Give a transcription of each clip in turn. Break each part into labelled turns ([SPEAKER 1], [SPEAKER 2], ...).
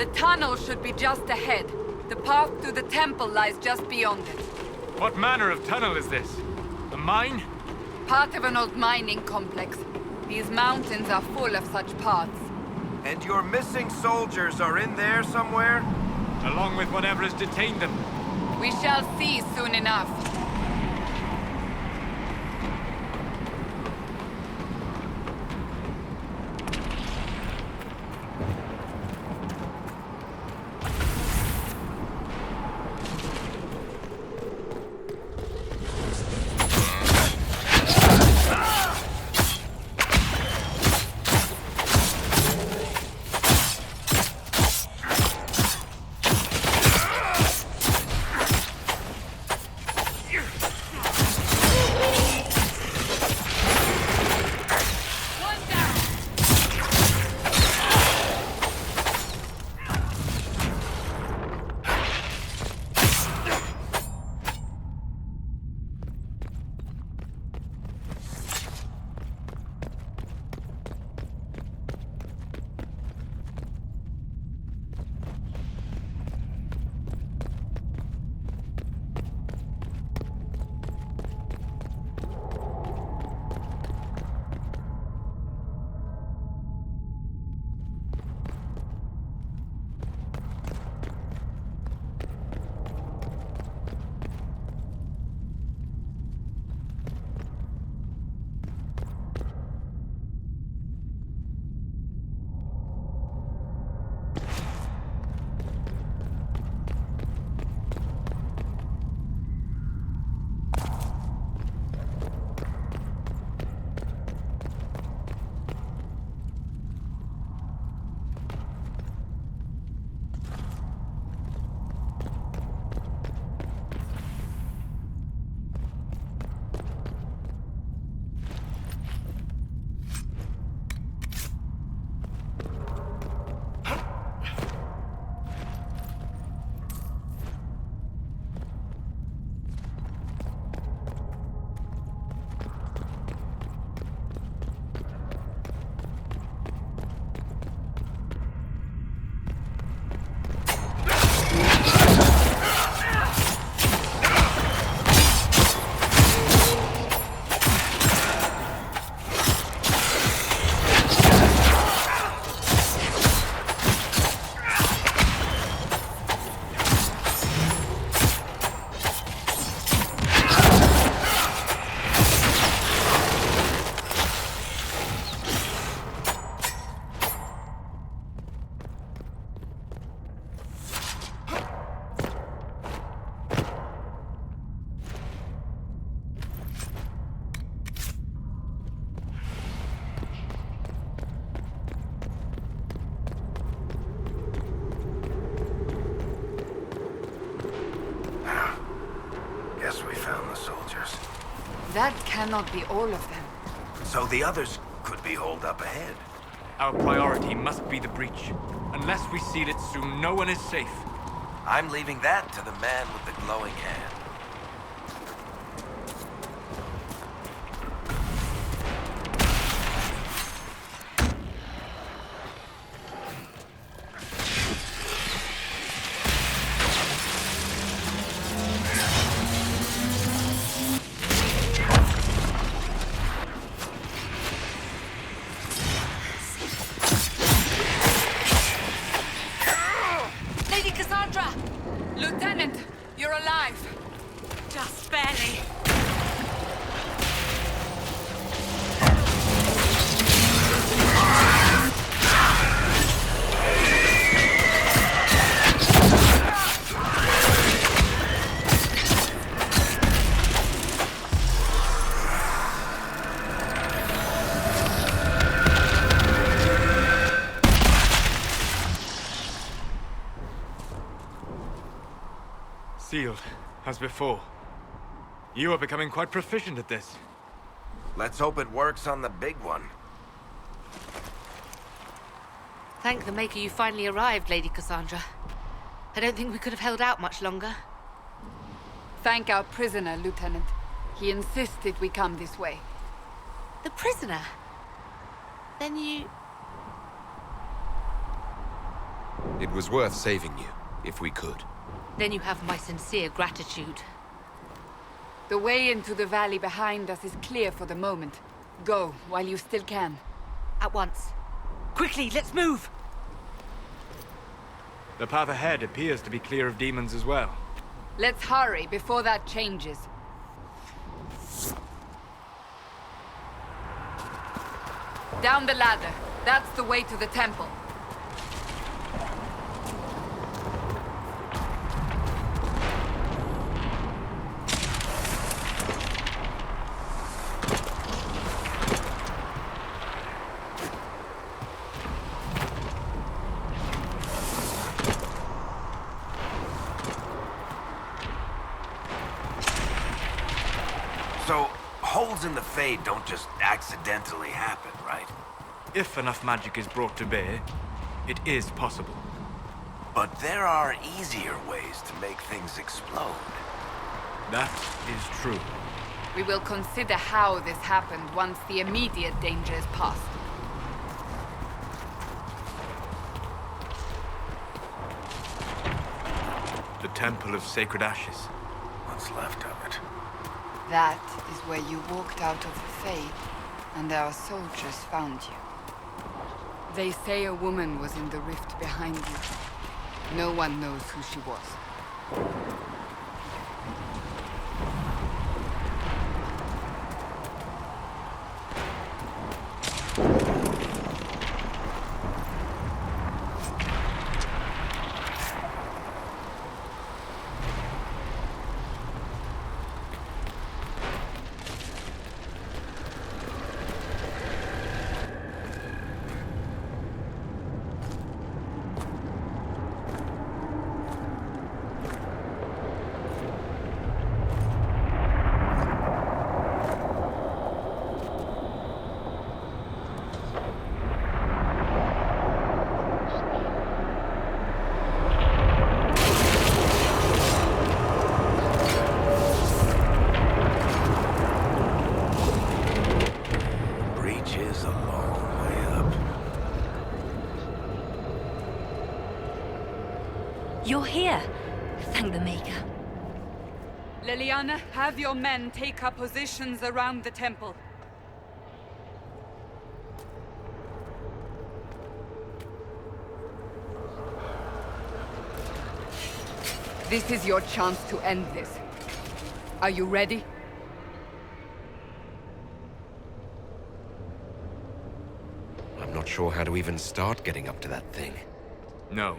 [SPEAKER 1] The tunnel should be just ahead. The path to the temple lies just beyond it.
[SPEAKER 2] What manner of tunnel is this? A mine?
[SPEAKER 1] Part of an old mining complex. These mountains are full of such paths.
[SPEAKER 3] And your missing soldiers are in there somewhere?
[SPEAKER 2] Along with whatever has detained them.
[SPEAKER 1] We shall see soon enough. That cannot be all of them.
[SPEAKER 3] So the others could be holed up ahead.
[SPEAKER 2] Our priority must be the breach. Unless we seal it soon, no one is safe.
[SPEAKER 3] I'm leaving that to the man with the glowing hand.
[SPEAKER 1] Lieutenant, you're alive.
[SPEAKER 4] Just barely.
[SPEAKER 2] Sealed, as before. You are becoming quite proficient at this.
[SPEAKER 3] Let's hope it works on the big one.
[SPEAKER 4] Thank the Maker you finally arrived, Lady Cassandra. I don't think we could have held out much longer.
[SPEAKER 1] Thank our prisoner, Lieutenant. He insisted we come this way.
[SPEAKER 4] The prisoner? Then you...
[SPEAKER 5] It was worth saving you, if we could.
[SPEAKER 4] Then you have my sincere gratitude.
[SPEAKER 1] The way into the valley behind us is clear for the moment. Go, while you still can.
[SPEAKER 4] At once. Quickly, let's move!
[SPEAKER 2] The path ahead appears to be clear of demons as well.
[SPEAKER 1] Let's hurry before that changes. Down the ladder. That's the way to the temple.
[SPEAKER 3] So, holes in the Fade don't just accidentally happen, right?
[SPEAKER 2] If enough magic is brought to bear, it is possible.
[SPEAKER 3] But there are easier ways to make things explode.
[SPEAKER 2] That is true.
[SPEAKER 1] We will consider how this happened once the immediate danger is past.
[SPEAKER 2] The Temple of Sacred Ashes.
[SPEAKER 3] What's left of it?
[SPEAKER 1] That is where you walked out of the Fade, and our soldiers found you. They say a woman was in the rift behind you. No one knows who she was.
[SPEAKER 6] You're here. Thank the Maker.
[SPEAKER 1] Leliana, have your men take up positions around the temple. This is your chance to end this. Are you ready?
[SPEAKER 5] I'm not sure how to even start getting up to that thing.
[SPEAKER 2] No.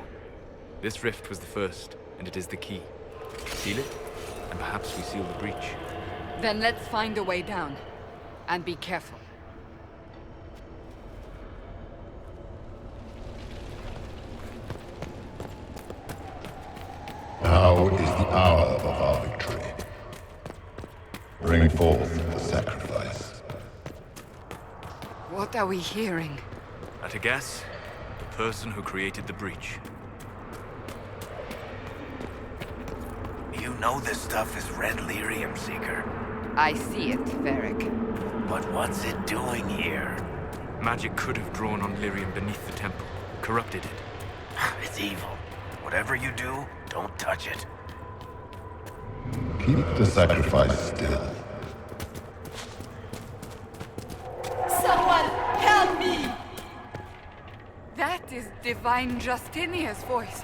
[SPEAKER 2] This rift was the first, and it is the key. Seal it, and perhaps we seal the breach.
[SPEAKER 1] Then let's find a way down. And be careful.
[SPEAKER 7] Now is the hour of our victory. Bring forth the sacrifice.
[SPEAKER 1] What are we hearing?
[SPEAKER 2] At a guess, the person who created the breach.
[SPEAKER 3] You know this stuff is red lyrium, Seeker.
[SPEAKER 1] I see it, Varric.
[SPEAKER 3] But what's it doing here?
[SPEAKER 2] Magic could have drawn on lyrium beneath the temple, corrupted it.
[SPEAKER 3] It's evil. Whatever you do, don't touch it.
[SPEAKER 7] Keep the sacrifice still.
[SPEAKER 1] Someone help me! That is Divine Justinia's voice.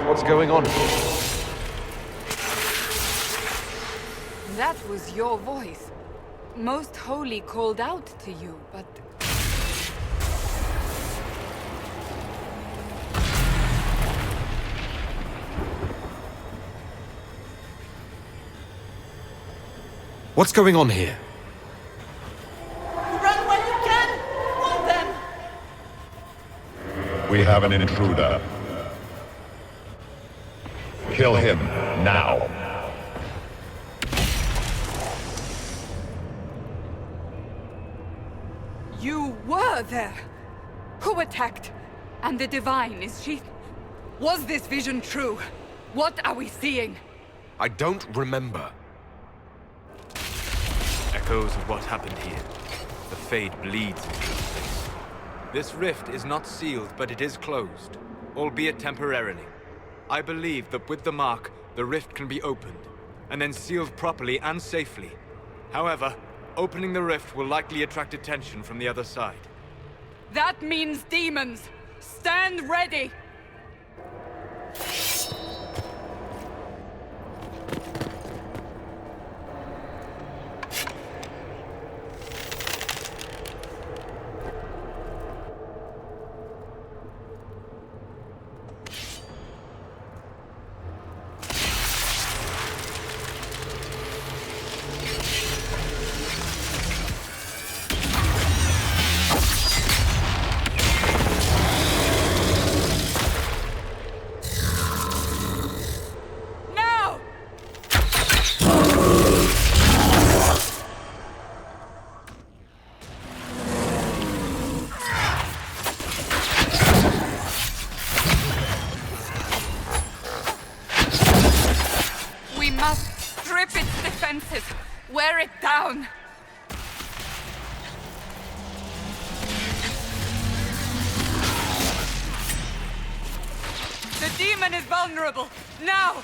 [SPEAKER 5] What's going on?
[SPEAKER 1] That was your voice. Most Holy called out to you, but...
[SPEAKER 5] What's going on here?
[SPEAKER 1] Run when you can! Hold them!
[SPEAKER 7] We have an intruder. Kill him now.
[SPEAKER 1] You were there! Who attacked? And the Divine, is she... Was this vision true? What are we seeing?
[SPEAKER 5] I don't remember.
[SPEAKER 2] Echoes of what happened here. The Fade bleeds into this place. This rift is not sealed, but it is closed, albeit temporarily. I believe that with the mark, the rift can be opened, and then sealed properly and safely. However, opening the rift will likely attract attention from the other side.
[SPEAKER 1] That means demons! Stand ready! Wear it down! The demon is vulnerable! Now!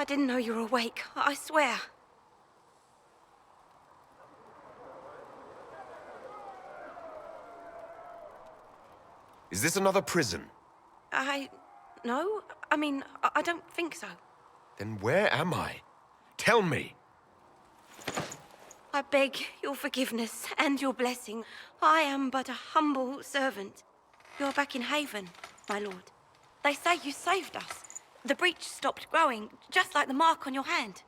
[SPEAKER 8] I didn't know you were awake, I swear.
[SPEAKER 5] Is this another prison?
[SPEAKER 8] No. I mean, I don't think so.
[SPEAKER 5] Then where am I? Tell me!
[SPEAKER 8] I beg your forgiveness and your blessing. I am but a humble servant. You're back in Haven, my lord. They say you saved us. The breach stopped growing, just like the mark on your hand.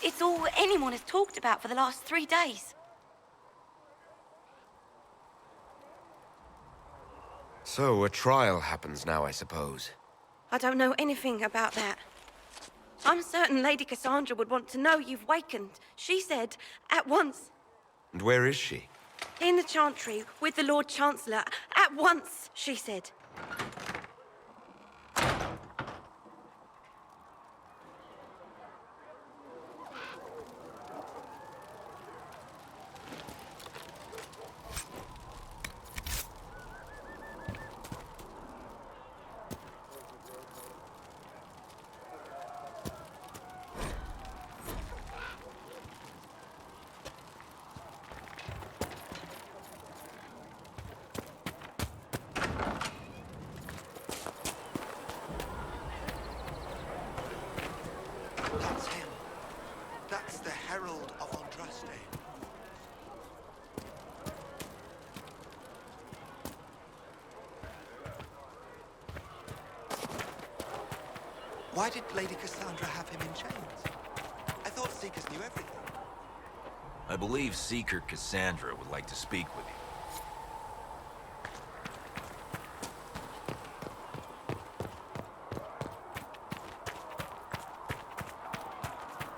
[SPEAKER 8] It's all anyone has talked about for the last 3 days.
[SPEAKER 5] So, a trial happens now, I suppose.
[SPEAKER 8] I don't know anything about that. I'm certain Lady Cassandra would want to know you've wakened. She said, at once.
[SPEAKER 5] And where is she?
[SPEAKER 8] In the Chantry, with the Lord Chancellor. At once, she said.
[SPEAKER 9] That's him. That's the Herald of Andraste. Why did Lady Cassandra have him in chains? I thought Seekers knew everything.
[SPEAKER 3] I believe Seeker Cassandra would like to speak with you.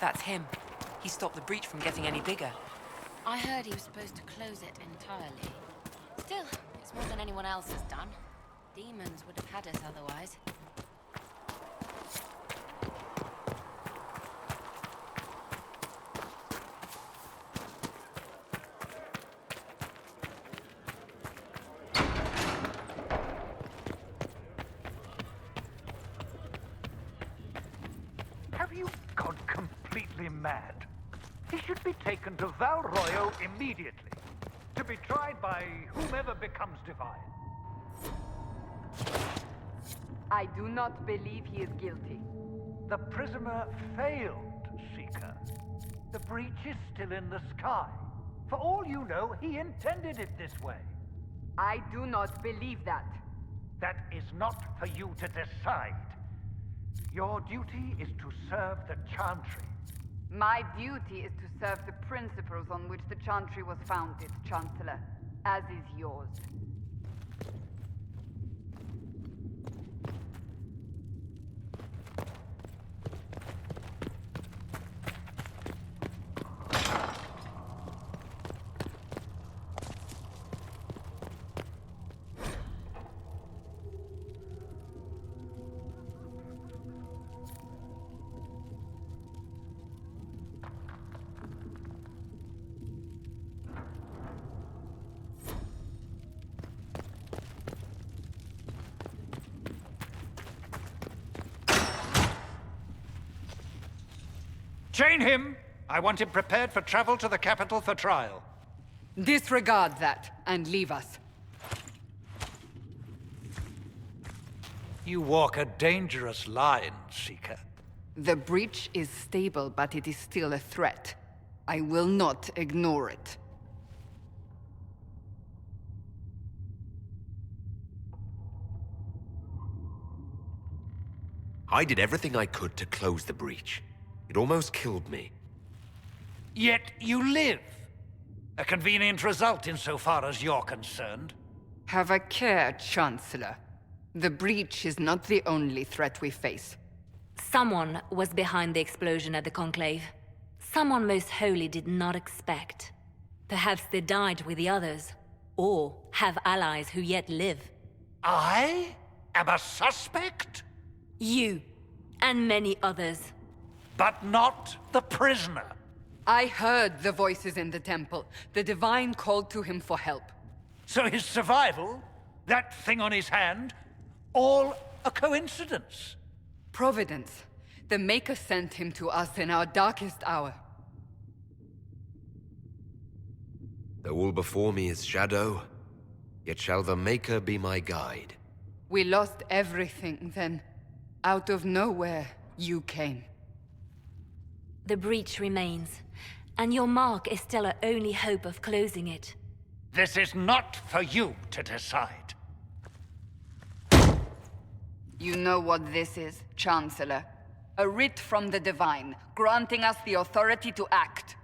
[SPEAKER 10] That's him. He stopped the breach from getting any bigger.
[SPEAKER 4] I heard he was supposed to close it entirely. Still, it's more than anyone else has done. Demons would have had us otherwise.
[SPEAKER 11] Have you gone completely mad? He should be taken to Val Royo immediately, to be tried by whomever becomes divine.
[SPEAKER 1] I do not believe he is guilty.
[SPEAKER 11] The prisoner failed, Seeker. The breach is still in the sky. For all you know, he intended it this way.
[SPEAKER 1] I do not believe that.
[SPEAKER 11] That is not for you to decide. Your duty is to serve the Chantry.
[SPEAKER 1] My duty is to serve the principles on which the Chantry was founded, Chancellor, as is yours.
[SPEAKER 11] Chain him! I want him prepared for travel to the capital for trial.
[SPEAKER 1] Disregard that, and leave us.
[SPEAKER 11] You walk a dangerous line, Seeker.
[SPEAKER 1] The breach is stable, but it is still a threat. I will not ignore it.
[SPEAKER 5] I did everything I could to close the breach. It almost killed me.
[SPEAKER 11] Yet you live. A convenient result insofar as you're concerned.
[SPEAKER 1] Have a care, Chancellor. The breach is not the only threat we face.
[SPEAKER 6] Someone was behind the explosion at the Conclave. Someone Most Holy did not expect. Perhaps they died with the others, or have allies who yet live.
[SPEAKER 11] I am a suspect?
[SPEAKER 6] You, and many others.
[SPEAKER 11] But not the prisoner.
[SPEAKER 1] I heard the voices in the temple. The Divine called to him for help.
[SPEAKER 11] So his survival, that thing on his hand, All a coincidence.
[SPEAKER 1] Providence. The Maker sent him to us in our darkest hour.
[SPEAKER 5] Though all before me is shadow, yet shall the Maker be my guide.
[SPEAKER 1] We lost everything then. Out of nowhere, you came.
[SPEAKER 6] The breach remains, and your mark is still our only hope of closing it.
[SPEAKER 11] This is not for you to decide.
[SPEAKER 1] You know what this is, Chancellor. A writ from the Divine, granting us the authority to act.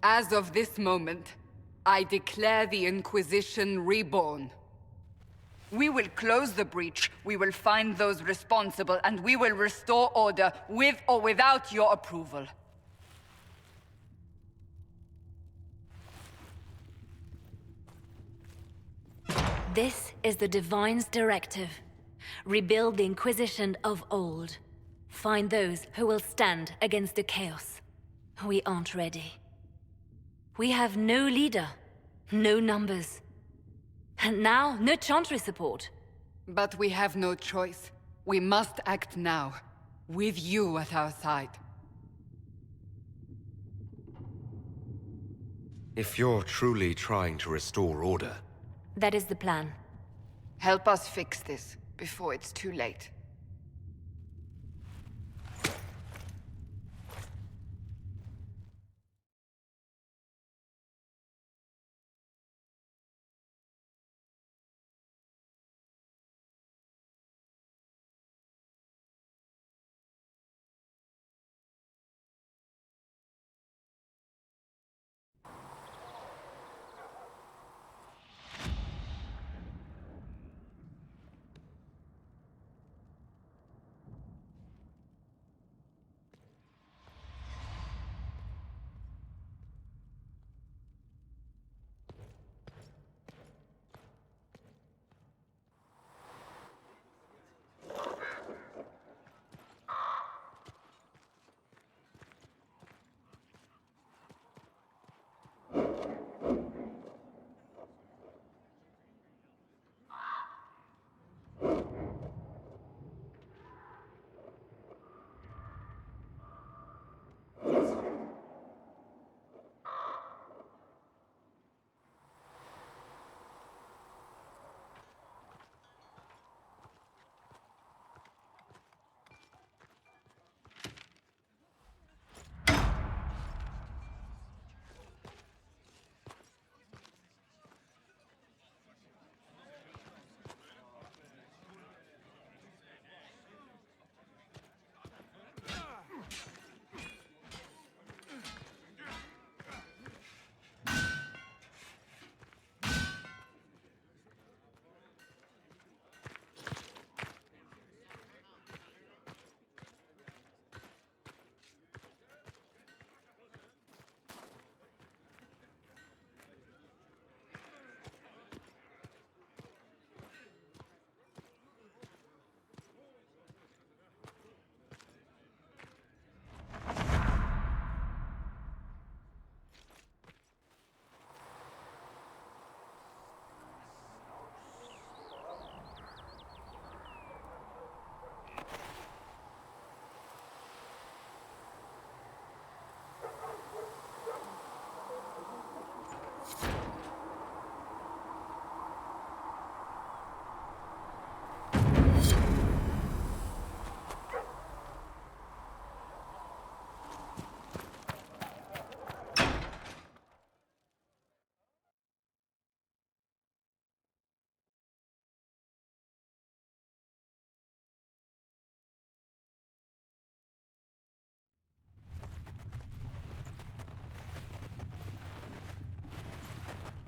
[SPEAKER 1] As of this moment, I declare the Inquisition reborn. We will close the breach, we will find those responsible, and we will restore order with or without your approval.
[SPEAKER 6] This is the Divine's directive. Rebuild the Inquisition of old. Find those who will stand against the chaos. We aren't ready. We have no leader, no numbers. And now, no Chantry support.
[SPEAKER 1] But we have no choice. We must act now, with you at our side.
[SPEAKER 5] If you're truly trying to restore order...
[SPEAKER 6] That is the plan.
[SPEAKER 1] Help us fix this, before it's too late.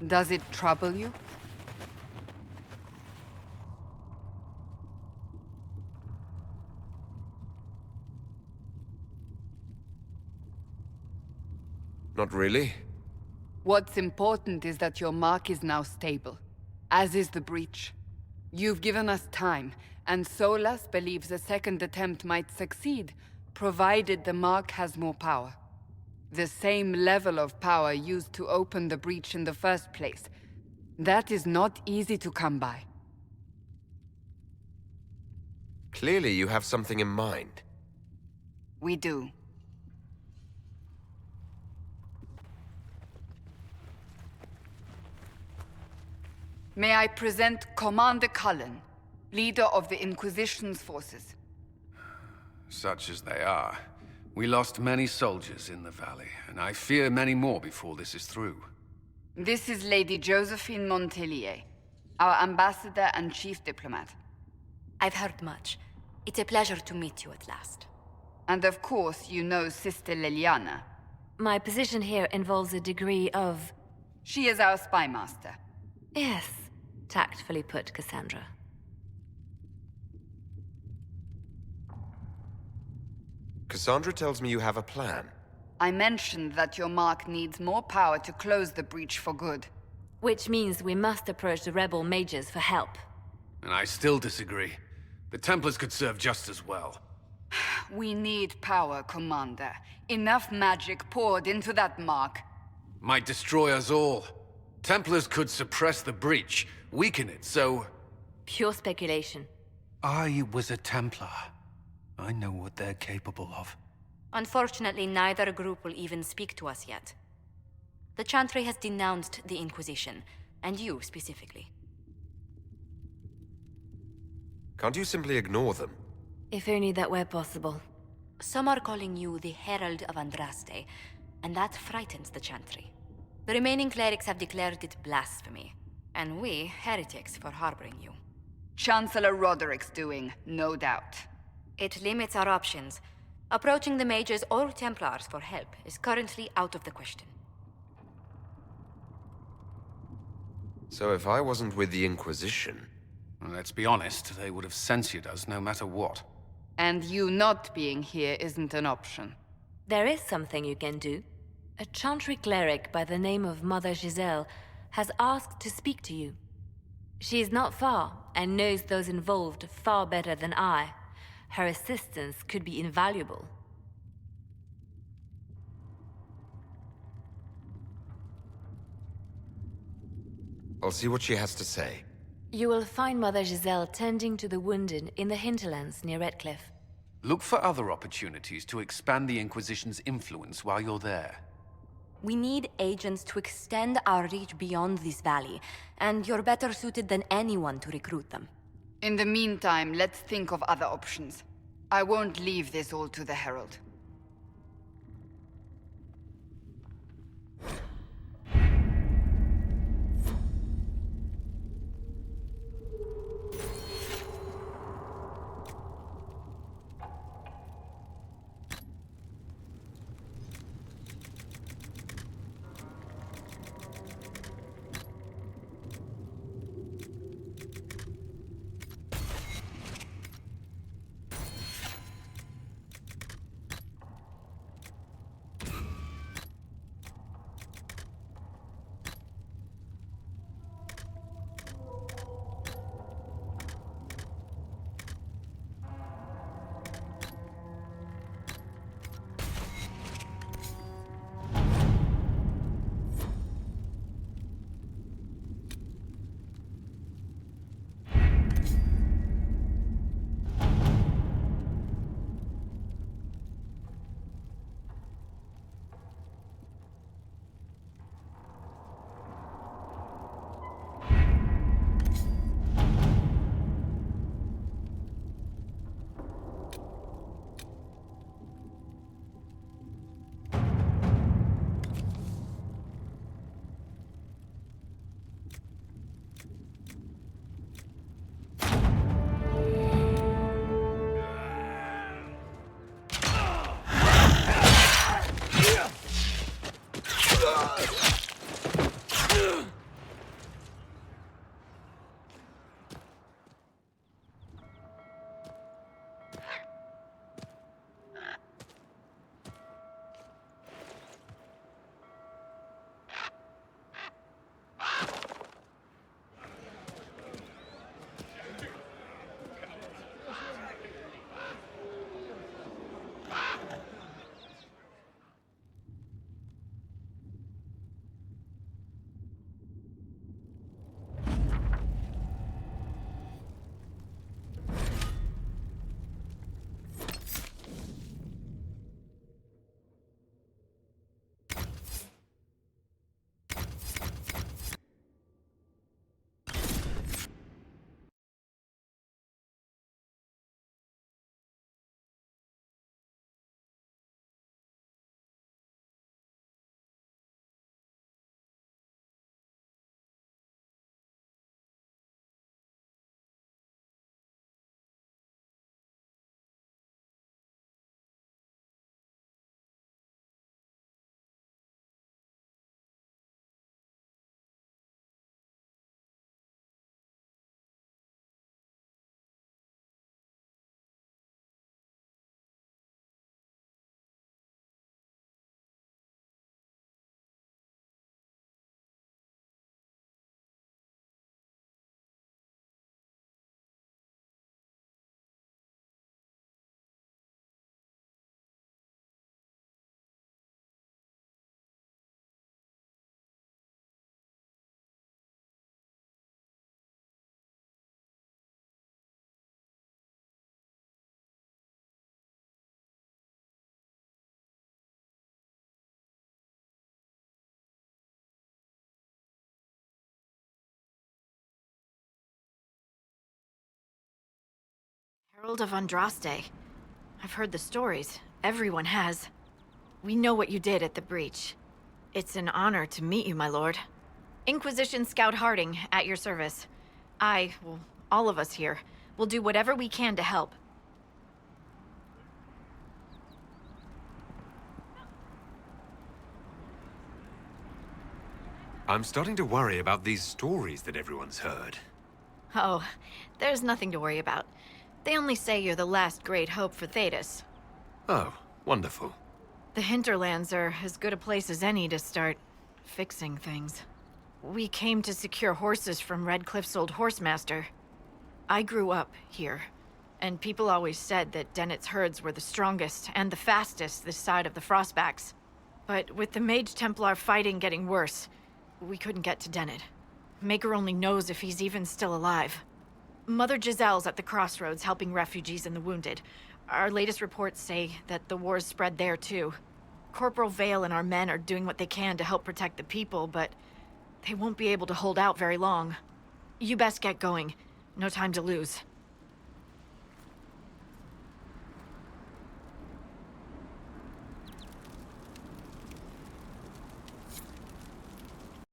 [SPEAKER 1] Does it trouble you?
[SPEAKER 5] Not really.
[SPEAKER 1] What's important is that your mark is now stable, as is the breach. You've given us time, and Solas believes a second attempt might succeed, provided the mark has more power. The same level of power used to open the breach in the first place. That is not easy to come by.
[SPEAKER 5] Clearly you have something in mind.
[SPEAKER 1] We do. May I present Commander Cullen, leader of the Inquisition's forces.
[SPEAKER 12] Such as they are. We lost many soldiers in the valley, and I fear many more before this is through.
[SPEAKER 1] This is Lady Josephine Montelier, our ambassador and chief diplomat.
[SPEAKER 13] I've heard much. It's a pleasure to meet you at last.
[SPEAKER 1] And of course, you know Sister Liliana.
[SPEAKER 6] My position here involves a degree of...
[SPEAKER 1] She is our spy master.
[SPEAKER 6] Yes, tactfully put, Cassandra.
[SPEAKER 5] Cassandra tells me you have a plan.
[SPEAKER 1] I mentioned that your mark needs more power to close the breach for good.
[SPEAKER 6] Which means we must approach the rebel mages for help.
[SPEAKER 12] And I still disagree. The Templars could serve just as well.
[SPEAKER 1] We need power, Commander. Enough magic poured into that mark.
[SPEAKER 12] Might destroy us all. Templars could suppress the breach, weaken it, so...
[SPEAKER 6] Pure speculation.
[SPEAKER 12] I was a Templar. I know what they're capable of.
[SPEAKER 13] Unfortunately, neither group will even speak to us yet. The Chantry has denounced the Inquisition, and you specifically.
[SPEAKER 5] Can't you simply ignore them?
[SPEAKER 6] If only that were possible.
[SPEAKER 13] Some are calling you the Herald of Andraste, and that frightens the Chantry. The remaining clerics have declared it blasphemy, and we, heretics, for harboring you.
[SPEAKER 1] Chancellor Roderick's doing, no doubt.
[SPEAKER 13] It limits our options. Approaching the mages or Templars for help is currently out of the question.
[SPEAKER 5] So if I wasn't with the Inquisition...
[SPEAKER 12] Well, let's be honest, they would have censured us no matter what.
[SPEAKER 1] And you not being here isn't an option.
[SPEAKER 6] There is something you can do. A Chantry cleric by the name of Mother Giselle has asked to speak to you. She is not far, and knows those involved far better than I. Her assistance could be invaluable.
[SPEAKER 5] I'll see what she has to say.
[SPEAKER 6] You will find Mother Giselle tending to the wounded in the Hinterlands near Redcliffe.
[SPEAKER 12] Look for other opportunities to expand the Inquisition's influence while you're there.
[SPEAKER 13] We need agents to extend our reach beyond this valley, and you're better suited than anyone to recruit them.
[SPEAKER 1] In the meantime, let's think of other options. I won't leave this all to the Herald.
[SPEAKER 14] Herald of Andraste. I've heard the stories. Everyone has. We know what you did at the breach. It's an honor to meet you, my lord. Inquisition Scout Harding, at your service. Well, all of us here, will do whatever we can to help.
[SPEAKER 5] I'm starting to worry about these stories that everyone's heard.
[SPEAKER 14] Oh, there's nothing to worry about. They only say you're the last great hope for Thetis.
[SPEAKER 5] Oh, wonderful.
[SPEAKER 14] The Hinterlands are as good a place as any to start fixing things. We came to secure horses from Redcliffe's old horsemaster. I grew up here, and people always said that Dennett's herds were the strongest and the fastest this side of the Frostbacks. But with the Mage Templar fighting getting worse, we couldn't get to Dennett. Maker only knows if he's even still alive. Mother Giselle's at the crossroads helping refugees and the wounded. Our latest reports say that the war's spread there too. Corporal Vale and our men are doing what they can to help protect the people, but they won't be able to hold out very long. You best get going. No time to lose.